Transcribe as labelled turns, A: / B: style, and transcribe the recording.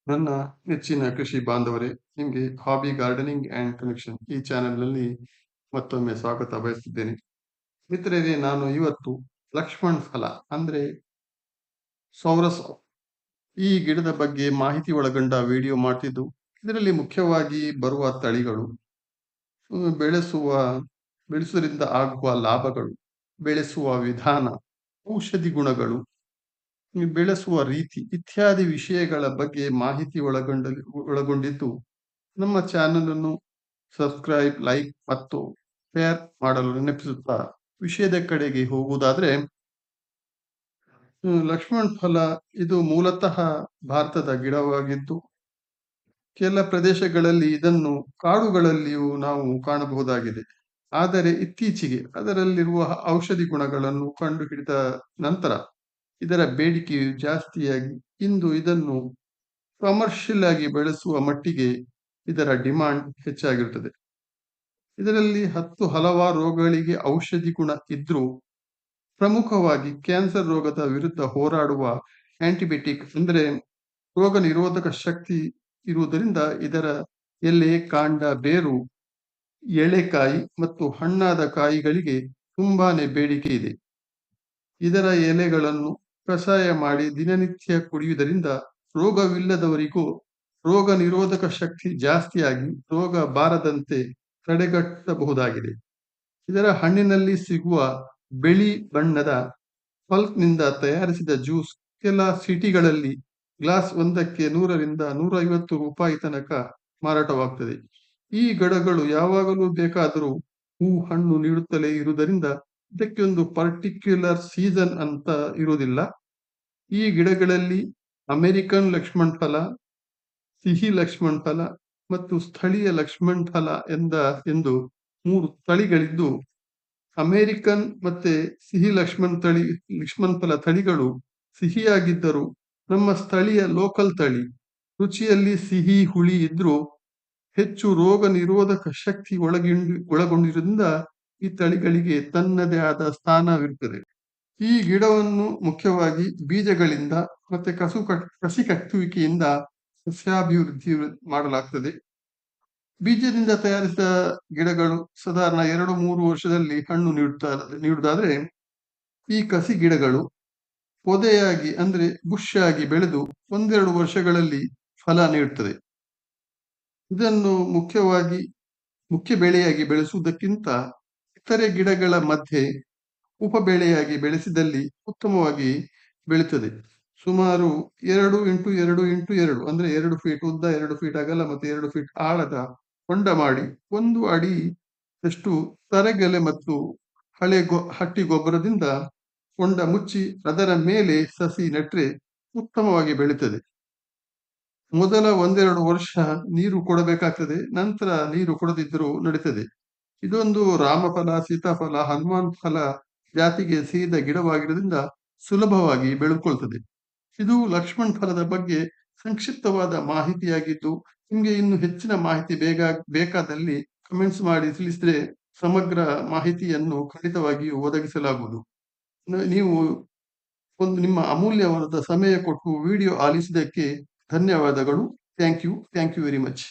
A: ನನ್ನ ನೆಚ್ಚಿನ ಕೃಷಿ ಬಾಂಧವರೇ, ನಿಮಗೆ ಹಾಬಿ ಗಾರ್ಡನಿಂಗ್ ಆ್ಯಂಡ್ ಕನೆಕ್ಷನ್ ಈ ಚಾನೆಲ್‌ನಲ್ಲಿ ಮತ್ತೊಮ್ಮೆ ಸ್ವಾಗತ ಬಯಸುತ್ತೇನೆ. ಮಿತ್ರರೇ, ನಾನು ಇವತ್ತು ಲಕ್ಷ್ಮಣ್ ಫಲ ಅಂದ್ರೆ ಸೌರಸ್ ಈ ಗಿಡದ ಬಗ್ಗೆ ಮಾಹಿತಿ ಒಳಗೊಂಡ ವಿಡಿಯೋ ಮಾಡ್ತಿದ್ದು, ಇದರಲ್ಲಿ ಮುಖ್ಯವಾಗಿ ಬರುವ ತಳಿಗಳು, ಬೆಳೆಸುವ ಬೆಳೆಸುವುದರಿಂದ ಆಗುವ ಲಾಭಗಳು, ಬೆಳೆಸುವ ವಿಧಾನ, ಔಷಧಿ ಗುಣಗಳು, ಬೆಳೆಸುವ ರೀತಿ ಇತ್ಯಾದಿ ವಿಷಯಗಳ ಬಗ್ಗೆ ಮಾಹಿತಿ ಒಳಗೊಂಡಿದ್ದು, ನಮ್ಮ ಚಾನಲ್ ಅನ್ನು ಸಬ್ಸ್ಕ್ರೈಬ್, ಲೈಕ್ ಮತ್ತು ಶೇರ್ ಮಾಡಲು ನೆನಪಿಸುತ್ತಾ ವಿಷಯದ ಕಡೆಗೆ ಹೋಗುವುದಾದ್ರೆ, ಲಕ್ಷ್ಮಣ್ ಫಲ ಇದು ಮೂಲತಃ ಭಾರತದ ಗಿಡವಾಗಿದ್ದು, ಕೆಲ ಪ್ರದೇಶಗಳಲ್ಲಿ ಇದನ್ನು ಕಾಡುಗಳಲ್ಲಿಯೂ ನಾವು ಕಾಣಬಹುದಾಗಿದೆ. ಆದರೆ ಇತ್ತೀಚೆಗೆ ಅದರಲ್ಲಿರುವ ಔಷಧಿ ಗುಣಗಳನ್ನು ಕಂಡುಹಿಡಿದ ನಂತರ ಇದರ ಬೇಡಿಕೆಯು ಜಾಸ್ತಿಯಾಗಿ ಇಂದು ಇದನ್ನು ಕಮರ್ಷಿಯಲ್ ಆಗಿ ಬೆಳೆಸುವ ಮಟ್ಟಿಗೆ ಇದರ ಡಿಮಾಂಡ್ ಹೆಚ್ಚಾಗಿರುತ್ತದೆ. ಇದರಲ್ಲಿ ಹಲವಾರು ರೋಗಗಳಿಗೆ ಔಷಧಿ ಗುಣ ಇದ್ರೂ, ಪ್ರಮುಖವಾಗಿ ಕ್ಯಾನ್ಸರ್ ರೋಗದ ವಿರುದ್ಧ ಹೋರಾಡುವ ಆಂಟಿಬಯೋಟಿಕ್ ಅಂದ್ರೆ ರೋಗ ನಿರೋಧಕ ಶಕ್ತಿ ಇರುವುದರಿಂದ ಇದರ ಎಲೆ, ಕಾಂಡ, ಬೇರು, ಎಳೆಕಾಯಿ ಮತ್ತು ಹಣ್ಣಾದ ಕಾಯಿಗಳಿಗೆ ತುಂಬಾನೇ ಬೇಡಿಕೆ ಇದೆ. ಇದರ ಎಲೆಗಳನ್ನು ಕಷಾಯ ಮಾಡಿ ದಿನನಿತ್ಯ ಕುಡಿಯುವುದರಿಂದ ರೋಗವಿಲ್ಲದವರಿಗೂ ರೋಗ ನಿರೋಧಕ ಶಕ್ತಿ ಜಾಸ್ತಿಯಾಗಿ ರೋಗ ಬಾರದಂತೆ ತಡೆಗಟ್ಟಬಹುದಾಗಿದೆ. ಇದರ ಹಣ್ಣಿನಲ್ಲಿ ಸಿಗುವ ಬಿಳಿ ಬಣ್ಣದ ಪಲ್ಪ್ನಿಂದ ತಯಾರಿಸಿದ ಜ್ಯೂಸ್ ಕೆಲ ಸಿಟಿಗಳಲ್ಲಿ ಗ್ಲಾಸ್ ಒಂದಕ್ಕೆ 100ರಿಂದ 150 ರೂಪಾಯಿ ತನಕ ಮಾರಾಟವಾಗ್ತದೆ. ಈ ಗಿಡಗಳು ಯಾವಾಗಲೂ ಬೇಕಾದರೂ ಹೂ ಹಣ್ಣು ನೀಡುತ್ತಲೇ ಇರುವುದರಿಂದ ಇದಕ್ಕೆ ಒಂದು ಪರ್ಟಿಕ್ಯುಲರ್ ಸೀಸನ್ ಅಂತ ಇರುವುದಿಲ್ಲ. ಈ ಗಿಡಗಳಲ್ಲಿ ಅಮೆರಿಕನ್ ಲಕ್ಷ್ಮಣ್ ಫಲ, ಸಿಹಿ ಲಕ್ಷ್ಮಣ್ ಫಲ ಮತ್ತು ಸ್ಥಳೀಯ ಲಕ್ಷ್ಮಣ್ ಫಲ ಎಂದು 3 ತಳಿಗಳಿದ್ದು, ಅಮೆರಿಕನ್ ಮತ್ತೆ ಸಿಹಿ ಲಕ್ಷ್ಮಣ್ ಫಲ ತಳಿಗಳು ಸಿಹಿಯಾಗಿದ್ದರೂ ನಮ್ಮ ಸ್ಥಳೀಯ ಲೋಕಲ್ ತಳಿ ರುಚಿಯಲ್ಲಿ ಸಿಹಿ ಹುಳಿ ಇದ್ರೂ ಹೆಚ್ಚು ರೋಗ ನಿರೋಧಕ ಶಕ್ತಿ ಒಳಗೊಂಡಿರುವುದರಿಂದ ಈ ತಳಿಗಳಿಗೆ ತನ್ನದೇ ಆದ ಸ್ಥಾನವಿರುತ್ತದೆ. ಈ ಗಿಡವನ್ನು ಮುಖ್ಯವಾಗಿ ಬೀಜಗಳಿಂದ ಮತ್ತೆ ಕಸಿ ಕಟ್ಟುವಿಕೆಯಿಂದ ಸಸ್ಯಾಭಿವೃದ್ಧಿ ಮಾಡಲಾಗ್ತದೆ. ಬೀಜದಿಂದ ತಯಾರಿಸಿದ ಗಿಡಗಳು ಸಾಧಾರಣ 2-3 ವರ್ಷದಲ್ಲಿ ಹಣ್ಣು ನೀಡುವುದಾದ್ರೆ, ಈ ಕಸಿ ಗಿಡಗಳು ಪೊದೆಯಾಗಿ ಅಂದ್ರೆ ಬುಷ್ ಆಗಿ ಬೆಳೆದು 1-2 ವರ್ಷಗಳಲ್ಲಿ ಫಲ ನೀಡುತ್ತದೆ. ಇದನ್ನು ಮುಖ್ಯ ಬೆಳೆಯಾಗಿ ಬೆಳೆಸುವುದಕ್ಕಿಂತ ಇತರೆ ಗಿಡಗಳ ಮಧ್ಯೆ ಉಪ ಬೆಳೆಯಾಗಿ ಬೆಳೆಸಿದಲ್ಲಿ ಉತ್ತಮವಾಗಿ ಬೆಳೀತದೆ. ಸುಮಾರು 2x2x2 ಅಂದ್ರೆ 2 ಫೀಟ್ ಉದ್ದ, 2 ಫೀಟ್ ಅಗಲ ಮತ್ತು 2 ಫೀಟ್ ಆಳದ ಹೊಂಡ ಮಾಡಿ 1 ಅಡಿಯಷ್ಟು ತರಗೆಲೆ ಮತ್ತು ಹಟ್ಟಿ ಗೊಬ್ಬರದಿಂದ ಹೊಂಡ ಮುಚ್ಚಿ ಅದರ ಮೇಲೆ ಸಸಿ ನೆಟ್ರೆ ಉತ್ತಮವಾಗಿ ಬೆಳೀತದೆ. ಮೊದಲ 1-2 ವರ್ಷ ನೀರು ಕೊಡಬೇಕಾಗ್ತದೆ, ನಂತರ ನೀರು ಕೊಡದಿದ್ದರೂ ನಡೀತದೆ. ಇದೊಂದು ರಾಮಫಲ, ಸೀತಾಫಲ, ಹನುಮಾನ್ ಫಲ ಜಾತಿಗೆ ಸೇರಿದ ಗಿಡವಾಗಿರೋದ್ರಿಂದ ಸುಲಭವಾಗಿ ಬೆಳೆದುಕೊಳ್ತದೆ. ಇದು ಲಕ್ಷ್ಮಣ್ ಫಲದ ಬಗ್ಗೆ ಸಂಕ್ಷಿಪ್ತವಾದ ಮಾಹಿತಿಯಾಗಿದ್ದು, ನಿಮಗೆ ಇನ್ನು ಹೆಚ್ಚಿನ ಮಾಹಿತಿ ಬೇಕಾದಲ್ಲಿ ಕಮೆಂಟ್ಸ್ ಮಾಡಿ ತಿಳಿಸಿದ್ರೆ ಸಮಗ್ರ ಮಾಹಿತಿಯನ್ನು ಖಂಡಿತವಾಗಿಯೂ ಒದಗಿಸಲಾಗುವುದು. ನೀವು ನಿಮ್ಮ ಅಮೂಲ್ಯವಾದ ಸಮಯ ಕೊಟ್ಟು ವಿಡಿಯೋ ಆಲಿಸಿದ್ದಕ್ಕೆ ಧನ್ಯವಾದಗಳು. Thank you very much.